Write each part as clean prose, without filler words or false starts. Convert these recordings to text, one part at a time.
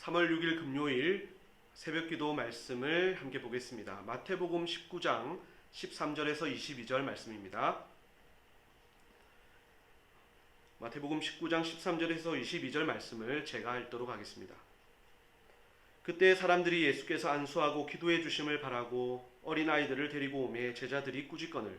3월 6일 금요일 새벽기도 말씀을 함께 보겠습니다. 마태복음 19장 13절에서 22절 말씀입니다. 마태복음 19장 13절에서 22절 말씀을 제가 읽도록 하겠습니다. 그때 사람들이 예수께서 안수하고 기도해 주심을 바라고 어린아이들을 데리고 오매 제자들이 꾸짖거늘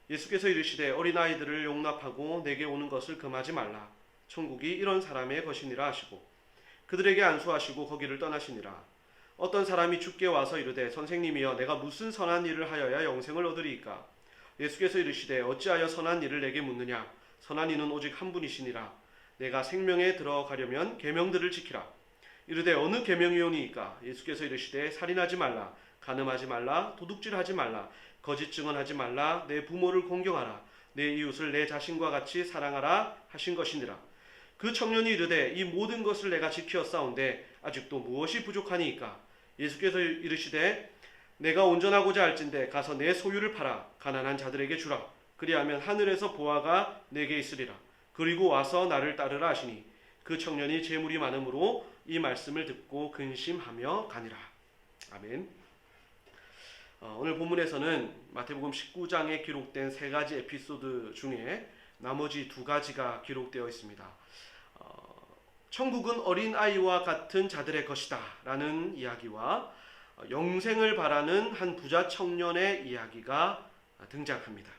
예수께서 이르시되 어린아이들을 용납하고 내게 오는 것을 금하지 말라. 천국이 이런 사람의 것이니라 하시고 그들에게 안수하시고 거기를 떠나시니라. 어떤 사람이 주께 와서 이르되 선생님이여 내가 무슨 선한 일을 하여야 영생을 얻으리이까? 예수께서 이르시되 어찌하여 선한 일을 내게 묻느냐? 선한 이는 오직 한 분이시니라. 내가 생명에 들어가려면 계명들을 지키라. 이르되 어느 계명이오니이까? 예수께서 이르시되 살인하지 말라, 간음하지 말라, 도둑질하지 말라, 거짓 증언하지 말라, 내 부모를 공경하라, 내 이웃을 내 자신과 같이 사랑하라 하신 것이니라. 그 청년이 이르되 이 모든 것을 내가 지키었사온데 아직도 무엇이 부족하니이까? 예수께서 이르시되 내가 온전하고자 할진대 가서 내 소유를 팔아 가난한 자들에게 주라. 그리하면 하늘에서 보화가 내게 있으리라. 그리고 와서 나를 따르라 하시니 그 청년이 재물이 많으므로 이 말씀을 듣고 근심하며 가니라. 아멘. 오늘 본문에서는 마태복음 19장에 기록된 세 가지 에피소드 중에 나머지 두 가지가 기록되어 있습니다. 천국은 어린아이와 같은 자들의 것이다 라는 이야기와 영생을 바라는 한 부자 청년의 이야기가 등장합니다.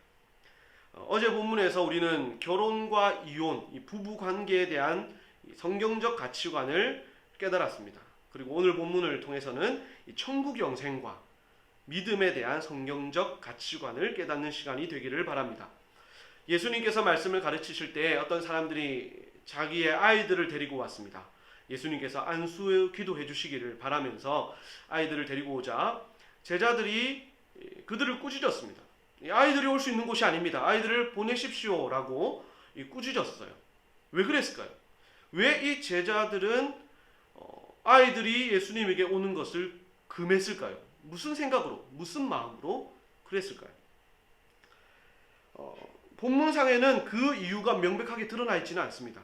어제 본문에서 우리는 결혼과 이혼, 이 부부 관계에 대한 성경적 가치관을 깨달았습니다. 그리고 오늘 본문을 통해서는 이 천국 영생과 믿음에 대한 성경적 가치관을 깨닫는 시간이 되기를 바랍니다. 예수님께서 말씀을 가르치실 때 어떤 사람들이 자기의 아이들을 데리고 왔습니다. 예수님께서 안수 기도해 주시기를 바라면서 아이들을 데리고 오자 제자들이 그들을 꾸짖었습니다. 아이들이 올 수 있는 곳이 아닙니다. 아이들을 보내십시오 라고 꾸짖었어요. 왜 그랬을까요? 왜 이 제자들은 아이들이 예수님에게 오는 것을 금했을까요? 무슨 생각으로, 무슨 마음으로 그랬을까요? 본문상에는 그 이유가 명백하게 드러나 있지는 않습니다.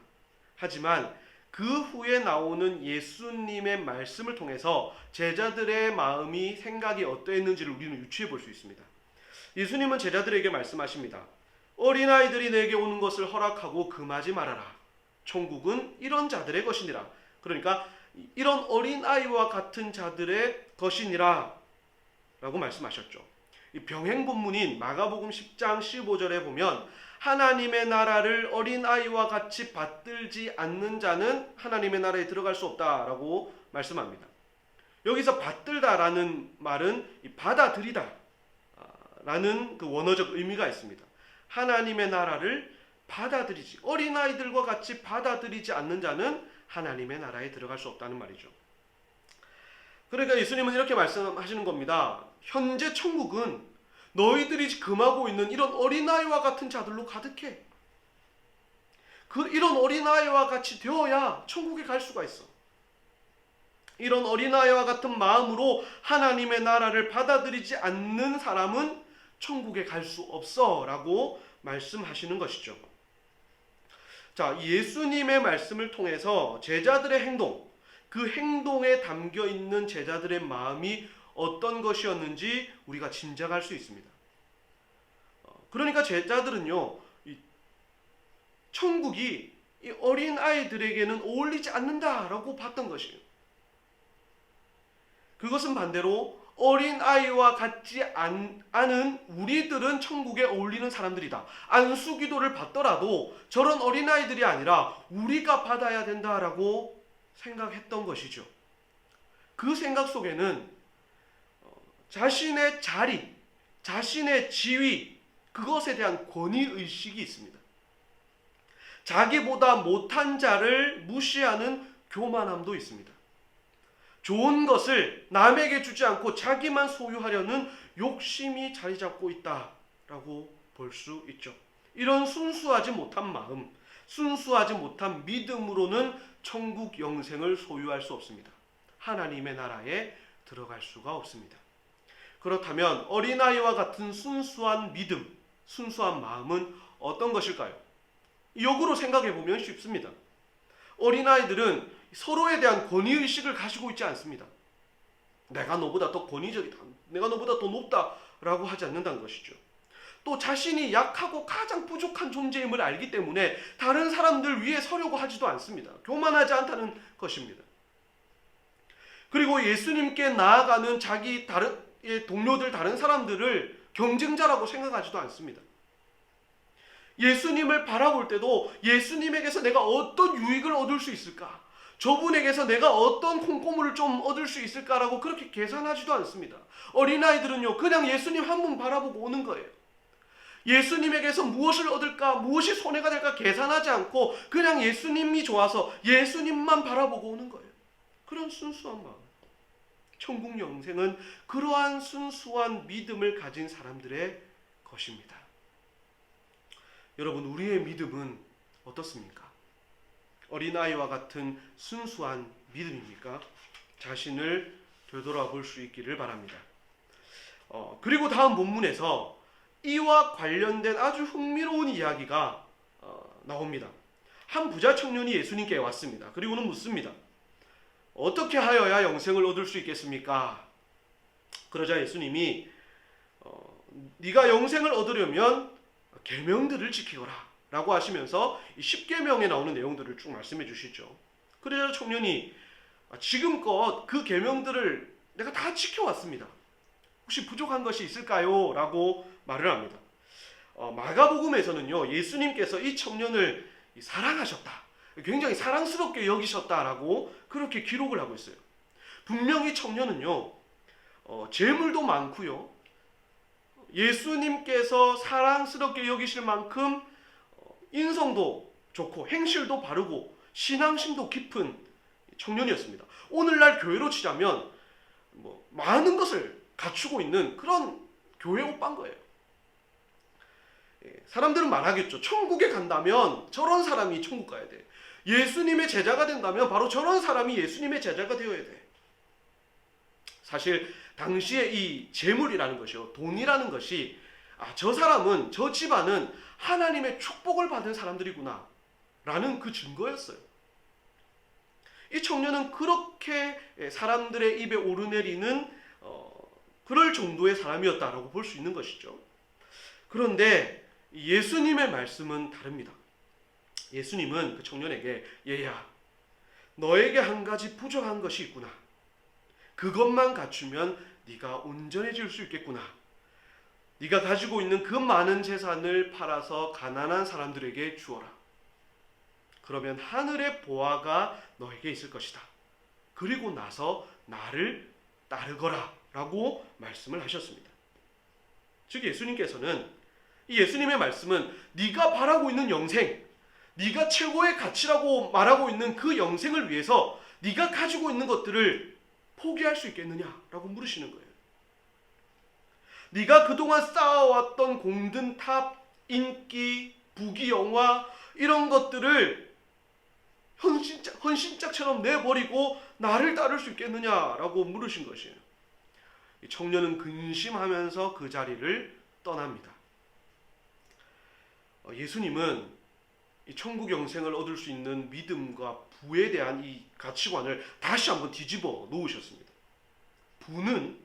하지만 그 후에 나오는 예수님의 말씀을 통해서 제자들의 마음이, 생각이 어떠했는지를 우리는 유추해 볼 수 있습니다. 예수님은 제자들에게 말씀하십니다. 어린아이들이 내게 오는 것을 허락하고 금하지 말아라. 천국은 이런 자들의 것이니라. 그러니까 이런 어린아이와 같은 자들의 것이니라 라고 말씀하셨죠. 이 병행 본문인 마가복음 10장 15절에 보면 하나님의 나라를 어린아이와 같이 받들지 않는 자는 하나님의 나라에 들어갈 수 없다라고 말씀합니다. 여기서 받들다라는 말은 받아들이다 라는 그 원어적 의미가 있습니다. 하나님의 나라를 받아들이지, 어린아이들과 같이 받아들이지 않는 자는 하나님의 나라에 들어갈 수 없다는 말이죠. 그러니까 예수님은 이렇게 말씀하시는 겁니다. 현재 천국은 너희들이 금하고 있는 이런 어린아이와 같은 자들로 가득해. 이런 어린아이와 같이 되어야 천국에 갈 수가 있어. 이런 어린아이와 같은 마음으로 하나님의 나라를 받아들이지 않는 사람은 천국에 갈 수 없어 라고 말씀하시는 것이죠. 자, 예수님의 말씀을 통해서 제자들의 행동, 그 행동에 담겨 있는 제자들의 마음이 어떤 것이었는지 우리가 짐작할 수 있습니다. 그러니까 제자들은요, 천국이 이 어린 아이들에게는 어울리지 않는다라고 봤던 것이에요. 그것은 반대로 어린 아이와 같지 않은 우리들은 천국에 어울리는 사람들이다. 안수기도를 받더라도 저런 어린 아이들이 아니라 우리가 받아야 된다라고 생각했던 것이죠. 그 생각 속에는 자신의 자리, 자신의 지위, 그것에 대한 권위의식이 있습니다. 자기보다 못한 자를 무시하는 교만함도 있습니다. 좋은 것을 남에게 주지 않고 자기만 소유하려는 욕심이 자리 잡고 있다라고 볼 수 있죠. 이런 순수하지 못한 마음, 순수하지 못한 믿음으로는 천국 영생을 소유할 수 없습니다. 하나님의 나라에 들어갈 수가 없습니다. 그렇다면 어린아이와 같은 순수한 믿음, 순수한 마음은 어떤 것일까요? 역으로 생각해 보면 쉽습니다. 어린아이들은 서로에 대한 권위의식을 가지고 있지 않습니다. 내가 너보다 더 권위적이다, 내가 너보다 더 높다라고 하지 않는다는 것이죠. 또 자신이 약하고 가장 부족한 존재임을 알기 때문에 다른 사람들 위에 서려고 하지도 않습니다. 교만하지 않다는 것입니다. 그리고 예수님께 나아가는 자기 다른 동료들, 다른 사람들을 경쟁자라고 생각하지도 않습니다. 예수님을 바라볼 때도 예수님에게서 내가 어떤 유익을 얻을 수 있을까? 저분에게서 내가 어떤 콩고물을 좀 얻을 수 있을까라고 그렇게 계산하지도 않습니다. 어린아이들은요, 그냥 예수님 한 분 바라보고 오는 거예요. 예수님에게서 무엇을 얻을까, 무엇이 손해가 될까 계산하지 않고 그냥 예수님이 좋아서 예수님만 바라보고 오는 거예요. 그런 순수한 마음. 천국 영생은 그러한 순수한 믿음을 가진 사람들의 것입니다. 여러분, 우리의 믿음은 어떻습니까? 어린아이와 같은 순수한 믿음입니까? 자신을 되돌아볼 수 있기를 바랍니다. 그리고 다음 본문에서 이와 관련된 아주 흥미로운 이야기가 나옵니다. 한 부자 청년이 예수님께 왔습니다. 그리고는 묻습니다. 어떻게 하여야 영생을 얻을 수 있겠습니까? 그러자 예수님이 네가 영생을 얻으려면 계명들을 지키거라 라고 하시면서 10계명에 나오는 내용들을 쭉 말씀해 주시죠. 그러자 청년이 지금껏 그 계명들을 내가 다 지켜왔습니다. 혹시 부족한 것이 있을까요? 라고 말을 합니다. 마가복음에서는요, 예수님께서 이 청년을 사랑하셨다, 굉장히 사랑스럽게 여기셨다라고 그렇게 기록을 하고 있어요. 분명히 청년은요, 재물도 많고요, 예수님께서 사랑스럽게 여기실 만큼 인성도 좋고 행실도 바르고 신앙심도 깊은 청년이었습니다. 오늘날 교회로 치자면 많은 것을 갖추고 있는 그런 교회 오빠인 거예요. 사람들은 말하겠죠. 천국에 간다면 저런 사람이 천국 가야 돼. 예수님의 제자가 된다면 바로 저런 사람이 예수님의 제자가 되어야 돼. 사실 당시에 이 재물이라는 것이요, 돈이라는 것이 저 사람은, 저 집안은 하나님의 축복을 받은 사람들이구나 라는 그 증거였어요. 이 청년은 그렇게 사람들의 입에 오르내리는 그럴 정도의 사람이었다라고 볼 수 있는 것이죠. 그런데 예수님의 말씀은 다릅니다. 예수님은 그 청년에게, 얘야, 너에게 한 가지 부족한 것이 있구나. 그것만 갖추면 네가 온전해질 수 있겠구나. 네가 가지고 있는 그 많은 재산을 팔아서 가난한 사람들에게 주어라. 그러면 하늘의 보화가 너에게 있을 것이다. 그리고 나서 나를 따르거라 라고 말씀을 하셨습니다. 즉 예수님께서는, 이 예수님의 말씀은 네가 바라고 있는 영생, 네가 최고의 가치라고 말하고 있는 그 영생을 위해서 네가 가지고 있는 것들을 포기할 수 있겠느냐라고 물으시는 거예요. 네가 그동안 쌓아왔던 공든탑, 인기, 부귀영화 이런 것들을 헌신짝처럼 내버리고 나를 따를 수 있겠느냐라고 물으신 것이에요. 이 청년은 근심하면서 그 자리를 떠납니다. 예수님은 이 천국 영생을 얻을 수 있는 믿음과 부에 대한 이 가치관을 다시 한번 뒤집어 놓으셨습니다. 부는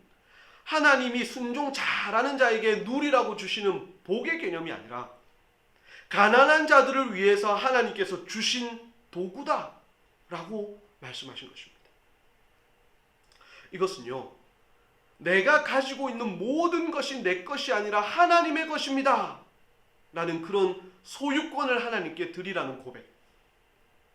하나님이 순종 잘하는 자에게 누리라고 주시는 복의 개념이 아니라 가난한 자들을 위해서 하나님께서 주신 도구다라고 말씀하신 것입니다. 이것은요, 내가 가지고 있는 모든 것이 내 것이 아니라 하나님의 것입니다 라는 그런 소유권을 하나님께 드리라는 고백,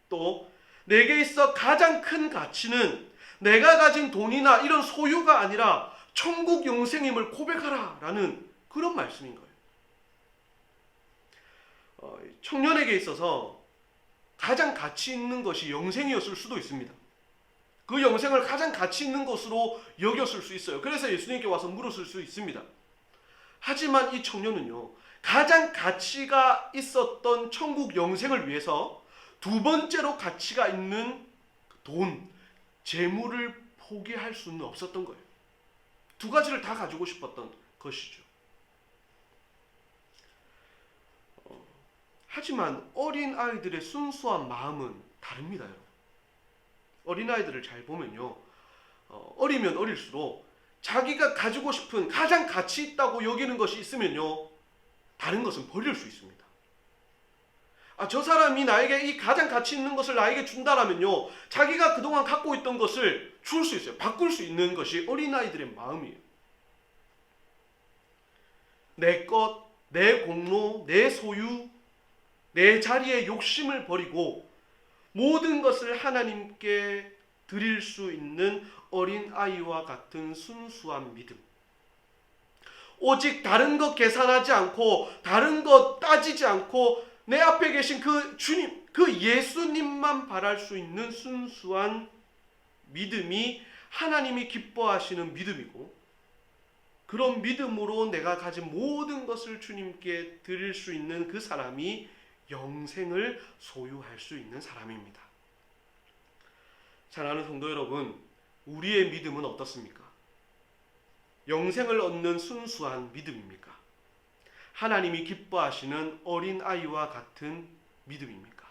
또 내게 있어 가장 큰 가치는 내가 가진 돈이나 이런 소유가 아니라 천국 영생임을 고백하라 라는 그런 말씀인 거예요. 청년에게 있어서 가장 가치 있는 것이 영생이었을 수도 있습니다. 그 영생을 가장 가치 있는 것으로 여겼을 수 있어요. 그래서 예수님께 와서 물었을 수 있습니다. 하지만 이 청년은요, 가장 가치가 있었던 천국 영생을 위해서 두 번째로 가치가 있는 돈, 재물을 포기할 수는 없었던 거예요. 두 가지를 다 가지고 싶었던 것이죠. 하지만 어린 아이들의 순수한 마음은 다릅니다, 여러분. 어린아이들을 잘 보면요, 어리면 어릴수록 자기가 가지고 싶은 가장 가치 있다고 여기는 것이 있으면요, 다른 것은 버릴 수 있습니다. 저 사람이 나에게 이 가장 가치 있는 것을 나에게 준다라면요, 자기가 그동안 갖고 있던 것을 줄 수 있어요. 바꿀 수 있는 것이 어린아이들의 마음이에요. 내 것, 내 공로, 내 소유, 내 자리의 욕심을 버리고 모든 것을 하나님께 드릴 수 있는 어린아이와 같은 순수한 믿음. 오직 다른 것 계산하지 않고 다른 것 따지지 않고 내 앞에 계신 그 주님, 그 예수님만 바랄 수 있는 순수한 믿음이 하나님이 기뻐하시는 믿음이고, 그런 믿음으로 내가 가진 모든 것을 주님께 드릴 수 있는 그 사람이 영생을 소유할 수 있는 사람입니다. 사랑하는 성도 여러분, 우리의 믿음은 어떻습니까? 영생을 얻는 순수한 믿음입니까? 하나님이 기뻐하시는 어린아이와 같은 믿음입니까?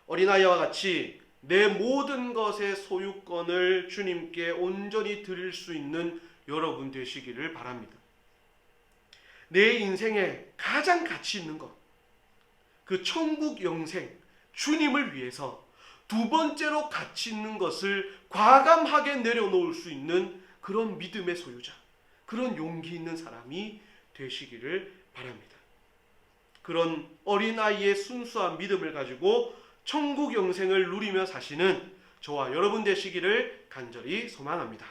어린아이와 같이 내 모든 것의 소유권을 주님께 온전히 드릴 수 있는 여러분 되시기를 바랍니다. 내 인생에 가장 가치 있는 것, 그 천국 영생, 주님을 위해서 두 번째로 가치 있는 것을 과감하게 내려놓을 수 있는 그런 믿음의 소유자, 그런 용기 있는 사람이 되시기를 바랍니다. 그런 어린아이의 순수한 믿음을 가지고 천국 영생을 누리며 사시는 저와 여러분 되시기를 간절히 소망합니다.